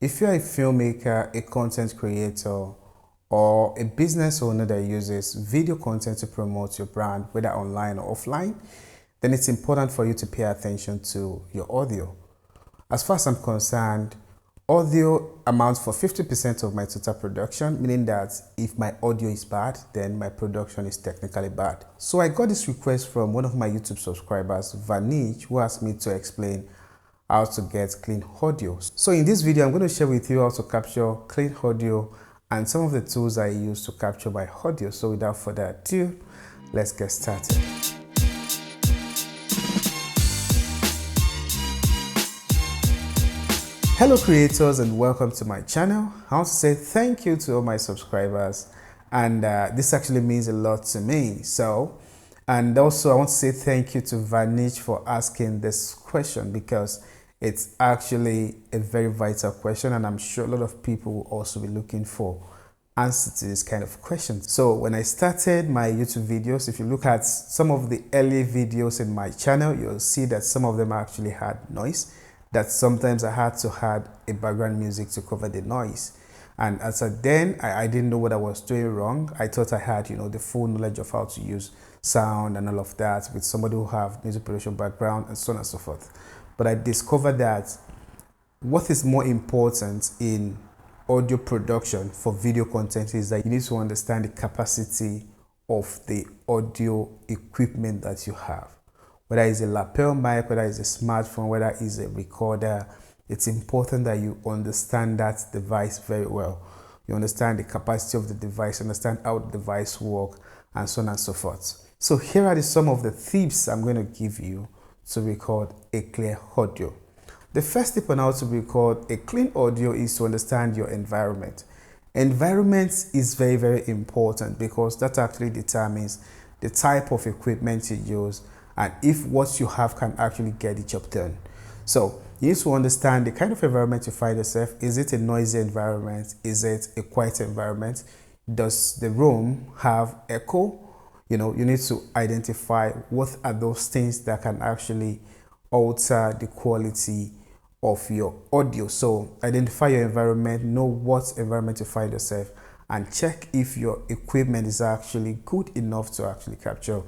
If you're a filmmaker, a content creator, or a business owner that uses video content to promote your brand, whether online or offline, then it's important for you to pay attention to your audio. As far as I'm concerned, audio amounts for 50% of my total production, meaning that if my audio is bad, then my production is technically bad. So I got this request from one of my YouTube subscribers, Davinci, who asked me to explain how to get clean audio. So in this video, I'm going to share with you how to capture clean audio and some of the tools I use to capture my audio. So without further ado, let's get started. Hello creators, and welcome to my channel. I want to say thank you to all my subscribers, and this actually means a lot to me. And also I want to say thank you to Davinci for asking this question, because it's actually a very vital question, and I'm sure a lot of people will also be looking for answers to this kind of question. So when I started my YouTube videos, if you look at some of the early videos in my channel, you'll see that some of them actually had noise, that sometimes I had to add a background music to cover the noise. And as at then, I didn't know what I was doing wrong. I thought I had, the full knowledge of how to use sound and all of that with somebody who have music production background and so on and so forth. But I discovered that what is more important in audio production for video content is that you need to understand the capacity of the audio equipment that you have. Whether it's a lapel mic, whether it's a smartphone, whether it's a recorder, it's important that you understand that device very well. You understand the capacity of the device, understand how the device works, and so on and so forth. So here are some of the tips I'm going to give you to record a clear audio. The first tip on how to record a clean audio is to understand your environment. Environment is very, very important, because that actually determines the type of equipment you use and if what you have can actually get the job done. So you need to understand the kind of environment you find yourself. Is it a noisy environment? Is it a quiet environment? Does the room have echo? You need to identify what are those things that can actually alter the quality of your audio. So identify your environment, know what environment you find yourself, and check if your equipment is actually good enough to actually capture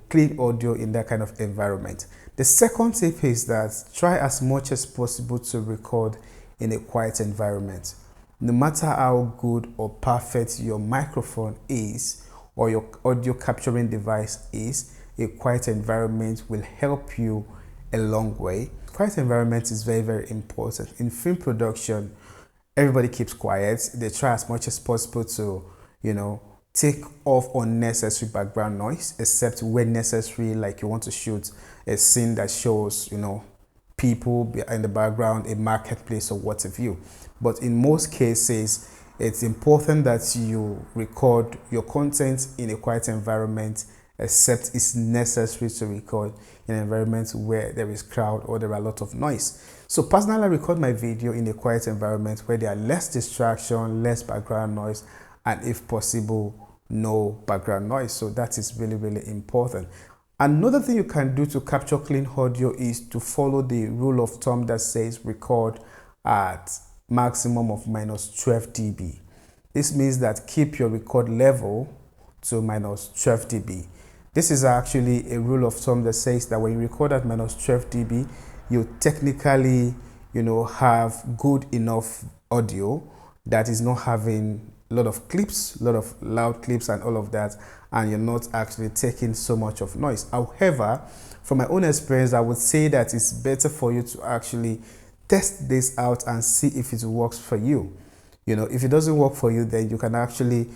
clean audio in that kind of environment. The second tip is that try as much as possible to record in a quiet environment. No matter how good or perfect your microphone is or your audio capturing device is, a quiet environment will help you a long way. Quiet environment is very, very important. In film production, everybody keeps quiet. They try as much as possible to, take off unnecessary background noise, except when necessary, like you want to shoot a scene that shows, people in the background, a marketplace or what have you. But in most cases, it's important that you record your content in a quiet environment, except it's necessary to record in an environment where there is crowd or there are a lot of noise. So personally, I record my video in a quiet environment where there are less distraction, less background noise, and if possible, no background noise. So that is really, really important. Another thing you can do to capture clean audio is to follow the rule of thumb that says record at maximum of -12 dB. This means that keep your record level to -12 dB. This is actually a rule of thumb that says that when you record at -12 dB, you technically, have good enough audio that is not having a lot of clips, a lot of loud clips and all of that, and you're not actually taking so much of noise. However, from my own experience, I would say that it's better for you to actually test this out and see if it works for you. If it doesn't work for you, then you can actually,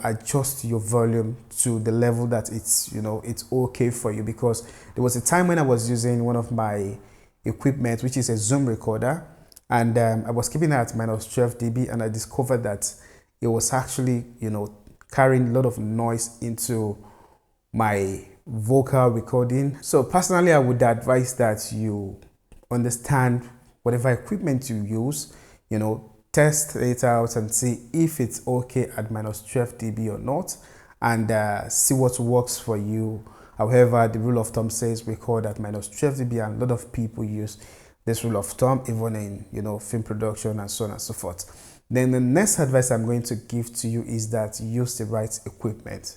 adjust your volume to the level that it's okay for you. Because there was a time when I was using one of my equipment, which is a Zoom recorder, and I was keeping it at -12 dB, and I discovered that it was actually, carrying a lot of noise into my vocal recording. So personally, I would advise that you understand whatever equipment you use, test it out and see if it's okay at -12 dB or not, and see what works for you. However, the rule of thumb says record at -12 dB, and a lot of people use this rule of thumb even in, film production and so on and so forth. Then the next advice I'm going to give to you is that use the right equipment.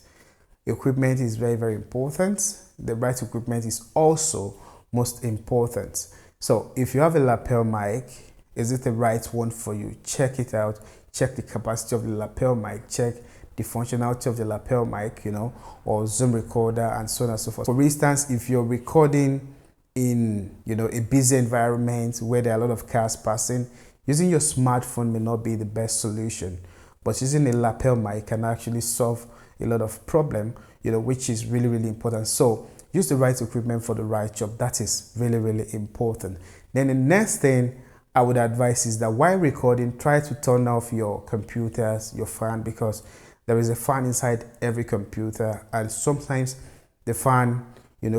Equipment is very, very important. The right equipment is also most important. So if you have a lapel mic, is it the right one for you? Check it out. Check the capacity of the lapel mic. Check the functionality of the lapel mic, or Zoom recorder and so on and so forth. For instance, if you're recording in, a busy environment where there are a lot of cars passing, using your smartphone may not be the best solution, but using a lapel mic can actually solve a lot of problem, which is really, really important. So use the right equipment for the right job. That is really, really important. Then the next thing I would advise is that while recording, try to turn off your computers, your fan, because there is a fan inside every computer, and sometimes the fan,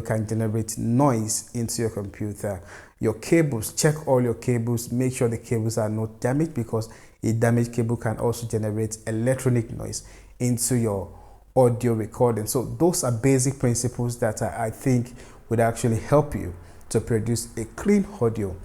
can generate noise into your computer. Your cables, check all your cables, make sure the cables are not damaged, because a damaged cable can also generate electronic noise into your audio recording. So those are basic principles that I think would actually help you to produce a clean audio.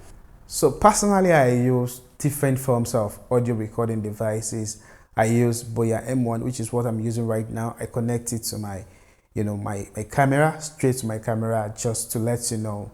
So personally, I use different forms of audio recording devices. I use BOYA M1, which is what I'm using right now. I connect it to my, my camera, straight to my camera, just to let you know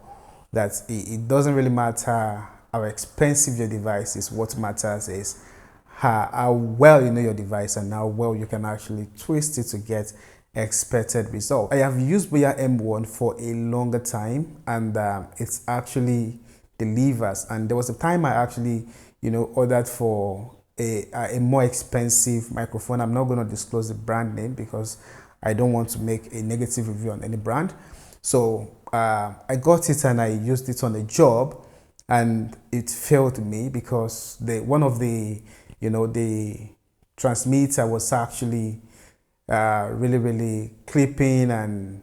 that it doesn't really matter how expensive your device is. What matters is how well you know your device and how well you can actually twist it to get expected result. I have used BOYA M1 for a longer time, and it's actually delivers. And there was a time I actually, ordered for a more expensive microphone. I'm not going to disclose the brand name because I don't want to make a negative review on any brand. So I got it and I used it on a job, and it failed me because one of the the transmitter was actually really, really clipping and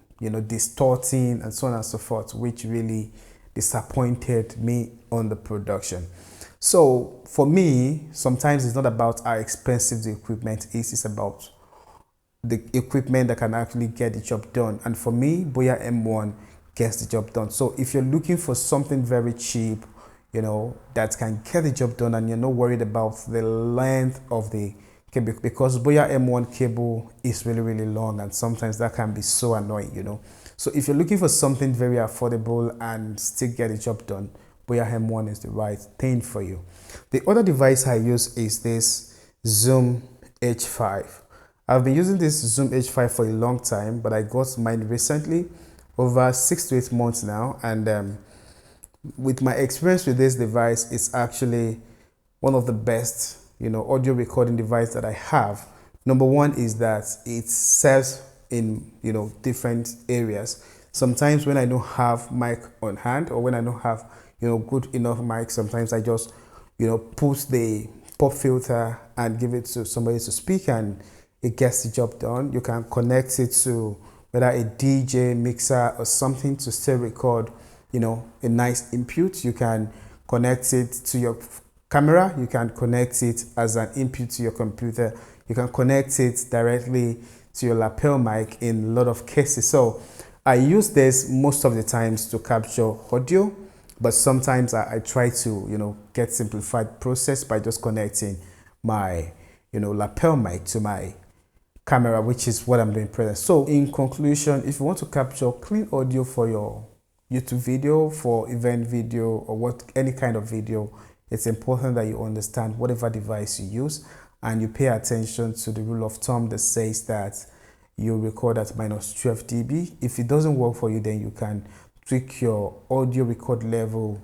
distorting and so on and so forth, which really disappointed me on the production. So for me, sometimes it's not about how expensive the equipment is, it's about the equipment that can actually get the job done. And for me, BOYA M1 gets the job done. So if you're looking for something very cheap, that can get the job done, and you're not worried about the length of the cable, because BOYA M1 cable is really, really long, and sometimes that can be so annoying, So if you're looking for something very affordable and still get the job done, BOYA M1 is the right thing for you. The other device I use is this Zoom H5. I've been using this Zoom H5 for a long time, but I got mine recently, over 6 to 8 months now, and with my experience with this device, it's actually one of the best, audio recording device that I have. Number one is that it serves in, different areas. Sometimes when I don't have mic on hand, or when I don't have, good enough mic, sometimes I just, put the pop filter and give it to somebody to speak, and it gets the job done. You can connect it to whether a DJ mixer or something to still record, a nice input. You can connect it to your camera. You can connect it as an input to your computer. You can connect it directly to your lapel mic in a lot of cases. So I use this most of the times to capture audio, but sometimes I try to, get simplified process by just connecting my, lapel mic to my camera, which is what I'm doing present. So in conclusion, if you want to capture clean audio for your YouTube video, for event video, or any kind of video, it's important that you understand whatever device you use, and you pay attention to the rule of thumb that says that you record at -12 dB. If it doesn't work for you, then you can tweak your audio record level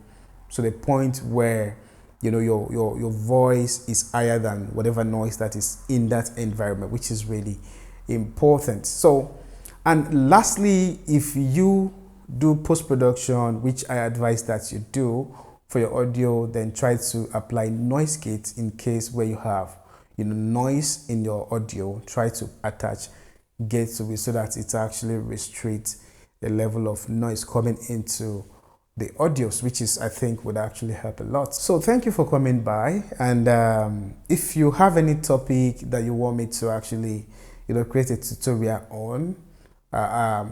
to the point where your voice is higher than whatever noise that is in that environment, which is really important. So, and lastly, if you do post-production, which I advise that you do for your audio, then try to apply noise gate in case where you have noise in your audio. Try to attach gates to it so that it actually restricts the level of noise coming into the audios, which is, I think, would actually help a lot. So thank you for coming by, and if you have any topic that you want me to actually create a tutorial on,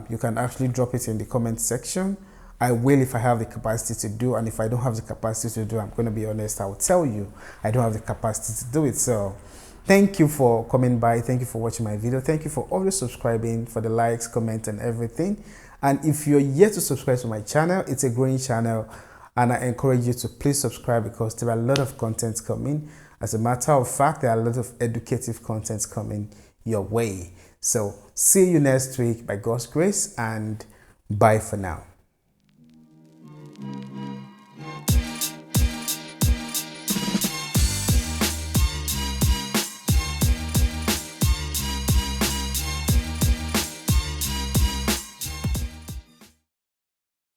you can actually drop it in the comment section, I will if I have the capacity to do, and if I don't have the capacity to do, I'm going to be honest, I will tell you I don't have the capacity to do it. So thank you for coming by. Thank you for watching my video. Thank you for always subscribing, for the likes, comments, and everything. And if you're yet to subscribe to my channel, it's a growing channel, and I encourage you to please subscribe because there are a lot of contents coming. As a matter of fact, there are a lot of educative contents coming your way. So see you next week by God's grace, and bye for now.